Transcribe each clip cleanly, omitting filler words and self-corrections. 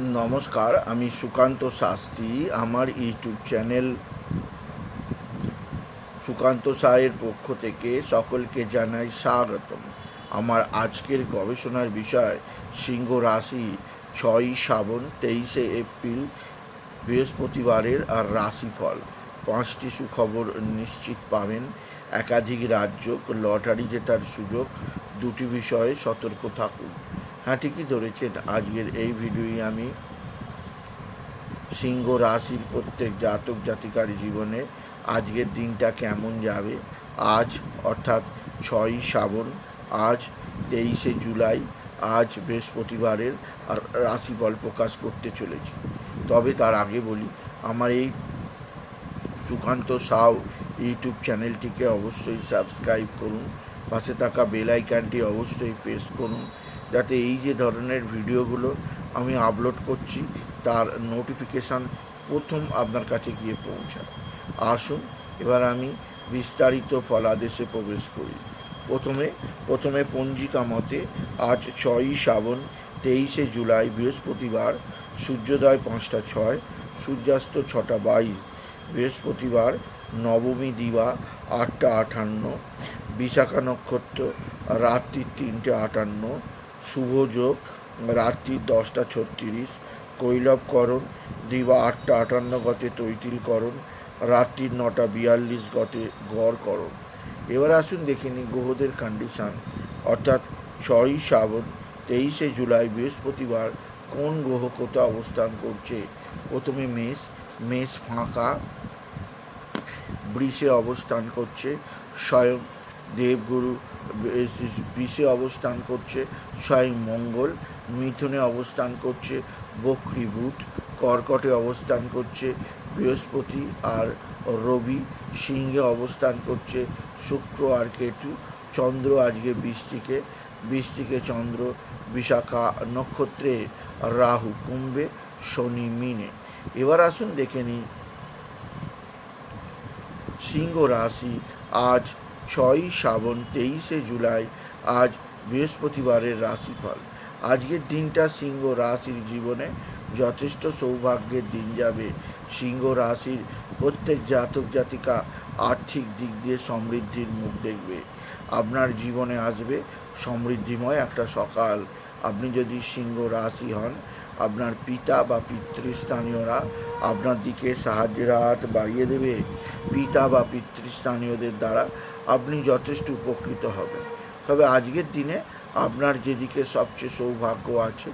নমস্কার, আমি সুকান্ত শাস্ত্রী। আমার ইউটিউব চ্যানেল সুকান্ত সায়ের পক্ষ থেকে সকলকে জানাই স্বাগতম। আমার আজকের গবেষণার বিষয় সিংহ রাশি 6ই শ্রাবণ 23শে এপ্রিল বৃহস্পতিবারের আর রাশিফল। 5টি সুখবর নিশ্চিত পাবেন, একাধিক রাজ্য, লটারি জেতার সুযোগ, 2টি বিষয়ে সতর্ক থাকুন। হ্যাঁ, ঠিকই ধরেছেন। আজকের এই ভিডিওই আমি সিংহ রাশির প্রত্যেক জাতক জাতিকার জীবনে আজকের দিনটা কেমন যাবে, আজ অর্থাৎ 6ই শ্রাবণ, আজ 23শে জুলাই, আজ বৃহস্পতিবারের আর রাশিফল প্রকাশ করতে চলেছি। তবে তার আগে বলি, আমার এই সুকান্ত সাউ ইউটিউব চ্যানেলটিকে অবশ্যই সাবস্ক্রাইব করুন, পাশে থাকা বেল আইকনটি অবশ্যই প্রেস করুন, যাতে এই যে ধরনের ভিডিওগুলো আমি আপলোড করছি তার নোটিফিকেশান প্রথম আপনার কাছে গিয়ে পৌঁছায়। আসুন এবার আমি বিস্তারিত ফলাদেশে প্রবেশ করি। প্রথমে পঞ্জিকা মতে আজ 6ই শ্রাবণ 23শে জুলাই বৃহস্পতিবার, সূর্যোদয় 5টা 6, সূর্যাস্ত 6টা 22, বৃহস্পতিবার, নবমী দিবা 8টা 58, বিশাখা নক্ষত্র রাত্রি 3টে 58, শুভযোগ রাত্রি 10টা 36, কৈলবকরণ দিবা 8টা 58 গতে তৈতিলকরণ, রাত্রি 9টা 42 গতে গড়করণ। এবার আসুন দেখে নিই গ্রহদের কন্ডিশান, অর্থাৎ 6ই শ্রাবণ 23শে জুলাই বৃহস্পতিবার কোন গ্রহ কোথায় অবস্থান করছে। প্রথমে মেষ ফাঁকা, বৃষে অবস্থান করছে স্বয়ং দেবগুরু, বৃষে অবস্থান করছে স্বয়ং মঙ্গল, মিথুনে অবস্থান করছে বক্রী বুধ, কর্কটে অবস্থান করছে বৃহস্পতি আর রবি, সিংহে অবস্থান করছে শুক্র আর কেতু, চন্দ্র আজকে বৃশ্চিকে চন্দ্র, বিশাখা নক্ষত্রে রাহু, কুম্ভে শনি, মিনে। এবার আসুন দেখে নিই সিংহ রাশি আজ 6ই শ্রাবণ 23শে জুলাই, আজ বৃহস্পতিবারের রাশিফল। আজকের দিনটা সিংহ রাশির জীবনে যথেষ্ট সৌভাগ্যের দিন যাবে। সিংহ রাশির প্রত্যেক জাতক জাতিকা আর্থিক দিক দিয়ে সমৃদ্ধির মুখ দেখবে। আপনার জীবনে আসবে সমৃদ্ধিময় একটা সকাল। আপনি যদি সিংহ রাশি হন, আপনার পিতা বা পিতৃস্থানীয়রা আপনার দিকে সাহায্যের হাত বাড়িয়ে দেবে। পিতা বা পিতৃস্থানীয়দের দ্বারা আপনি যথেষ্ট উপকৃত হবেন। তবে আজকের দিনে আপনার যেদিকে সবচেয়ে সৌভাগ্য আছে,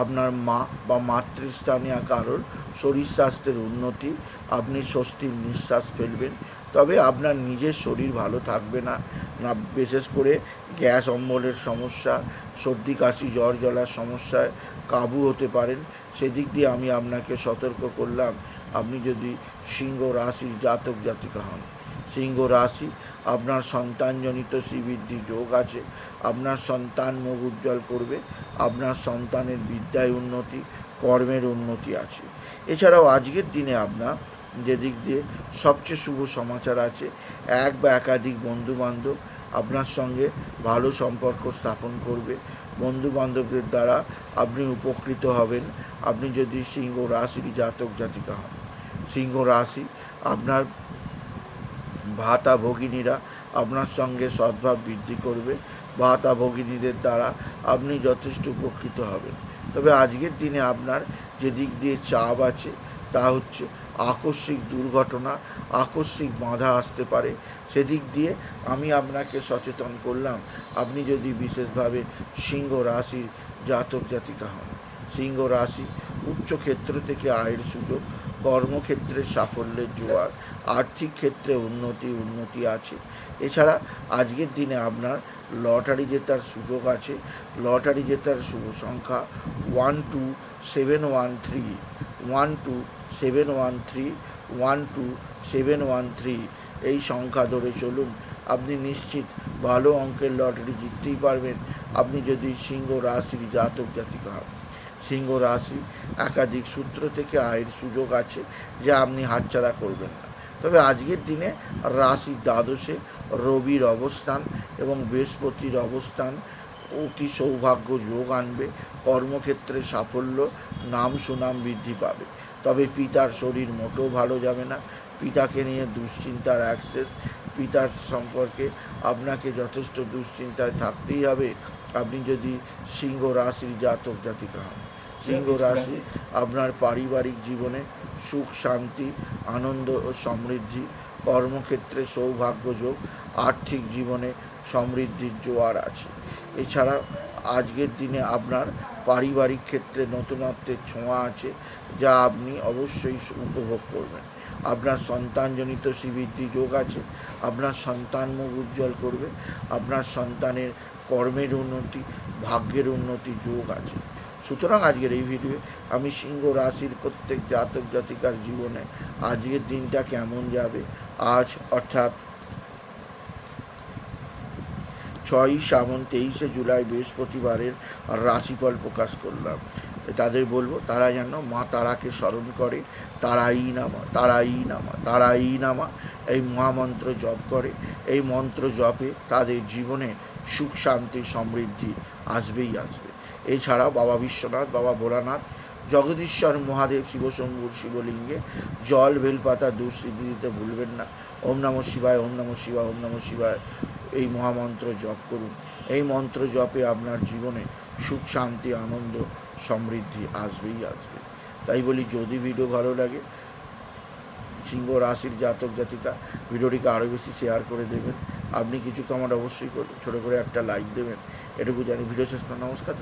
আপনার মা বা মাতৃস্থানীয় কারোর শরীর স্বাস্থ্যের উন্নতি, আপনি স্বস্তির নিঃশ্বাস ফেলবেন। তবে আপনার নিজের শরীর ভালো থাকবে না, বিশেষ করে গ্যাস অম্বলের সমস্যা, সর্দি কাশি জ্বর জ্বলার সমস্যায় কাবু হতে পারেন। সেদিক দিয়ে আমি আপনাকে সতর্ক করলাম। আপনি যদি সিংহ রাশির জাতক জাতিকা হন, সিংহ রাশি, আপনার সন্তানজনিত শ্রীবৃদ্ধি যোগ আছে। আপনার সন্তান মুখ উজ্জ্বল করবে, আপনার সন্তানের বিদ্যায় উন্নতি, কর্মের উন্নতি আছে। এছাড়াও আজকের দিনে আপনার যেদিক দিয়ে সবচেয়ে শুভ সমাচার আছে, এক বা একাধিক বন্ধুবান্ধব আপনার সঙ্গে ভালো সম্পর্ক স্থাপন করবে। বন্ধুবান্ধবদের দ্বারা আপনি উপকৃত হবেন, আপনি যদি সিংহ রাশির জাতক জাতিকা হন। সিংহ রাশি, আপনার ভাতা ভগিনীরা আপনার সঙ্গে সদ্ভাব বৃদ্ধি করবে। ভাতা ভগিনীদের দ্বারা আপনি যথেষ্ট উপকৃত হবেন। তবে আজকের দিনে আপনার যে দিক দিয়ে চাপ আছে তা হচ্ছে আকস্মিক দুর্ঘটনা, আকস্মিক বাধা আসতে পারে। সেদিক দিয়ে আমি আপনাকে সচেতন করলাম। আপনি যদি বিশেষভাবে সিংহ রাশির জাতক জাতিকা হন, সিংহ রাশি উচ্চ ক্ষেত্র থেকে আয়ের সুযোগ, কর্মক্ষেত্রে সাফল্যের জোয়ার, আর্থিক ক্ষেত্রে উন্নতি আছে। এছাড়া আজকের দিনে আপনার লটারি জেতার সুযোগ আছে। লটারি জেতার শুভ সংখ্যা 12713, 12713, 12713। এই সংখ্যা ধরে চলুন, আপনি নিশ্চিত ভালো অঙ্কের লটারি জিততেই পারবেন, আপনি যদি সিংহ রাশির জাতক জাতিকা হন। সিংহ রাশি একাধিক সূত্র থেকে আয়ের সুযোগ আছে, যা আপনি হাতছাড়া করবেন না। তবে আজকের দিনে রাশির দ্বাদশে রবির অবস্থান এবং বৃহস্পতির অবস্থান অতি সৌভাগ্য যোগ আনবে। কর্মক্ষেত্রে সাফল্য, নাম সুনাম বৃদ্ধি পাবে। তবে পিতার শরীর মোটেও ভালো যাবে না। পিতাকে নিয়ে দুশ্চিন্তার অ্যাক্সেস। পিতার সম্পর্কে আপনাকে যথেষ্ট দুশ্চিন্তায় থাকতেই হবে আপনি যদি সিংহ রাশির জাতক জাতিকা হন। সিংহ রাশি আপনার পারিবারিক জীবনে সুখ শান্তি, আনন্দ ও সমৃদ্ধি, কর্মক্ষেত্রে সৌভাগ্যযোগ, আর্থিক জীবনে সমৃদ্ধির জোয়ার আছে। এছাড়া আজকের দিনে আপনার পারিবারিক ক্ষেত্রে নতুনত্বের ছোঁয়া আছে, যা আপনি অবশ্যই উপভোগ করবেন। আপনার সন্তানজনিত শ্রীবৃদ্ধি যোগ আছে। আপনার সন্তান মুখ উজ্জ্বল করবে। আপনার সন্তানের কর্মের উন্নতি, ভাগ্যের উন্নতি যোগ আছে। সুতরাং আজকের এই ভিডিও আমি সিংহ রাশির প্রত্যেক জাতক জাতিকার জীবনে আজকের দিনটা কেমন যাবে, আজ অর্থাৎ 6ই শ্রাবণ 23শে জুলাই বৃহস্পতিবারের রাশিফল প্রকাশ করলাম। তাদের বলবো তারা যেন মা তারাকে স্মরণ করে, তারাই নামা তারাই নামা তারাই নামা এই মহামন্ত্র জপ করে। এই মন্ত্র জপে তাদের জীবনে সুখ শান্তি সমৃদ্ধি আসবেই আসবে। এছাড়াও বাবা বিশ্বনাথ, বাবা ভোলানাথ, জগদীশ্বর মহাদেব, শিবশম্ভুর শিবলিঙ্গে জল বেলপাতা দুঃসিদ্ধি দিতে ভুলবেন না। ওম নমঃ শিবায়, ওম নমঃ শিবায়, ওম নমঃ শিবায় এই মহামন্ত্র জপ করুন। এই মন্ত্র জপে আপনার জীবনে সুখ শান্তি আনন্দ সমৃদ্ধি আসবেই আসবে। তাই বলি, যদি ভিডিও ভালো লাগে সিংহ রাশির জাতক জাতিকা ভিডিওটিকে আরও বেশি শেয়ার করে দেবেন। আপনি কিছু কমেন্ট অবশ্যই করবেন, ছোটো করে একটা লাইক দেবেন। এটুকু জানি। ভিডিও শেষ করেন। নমস্কার।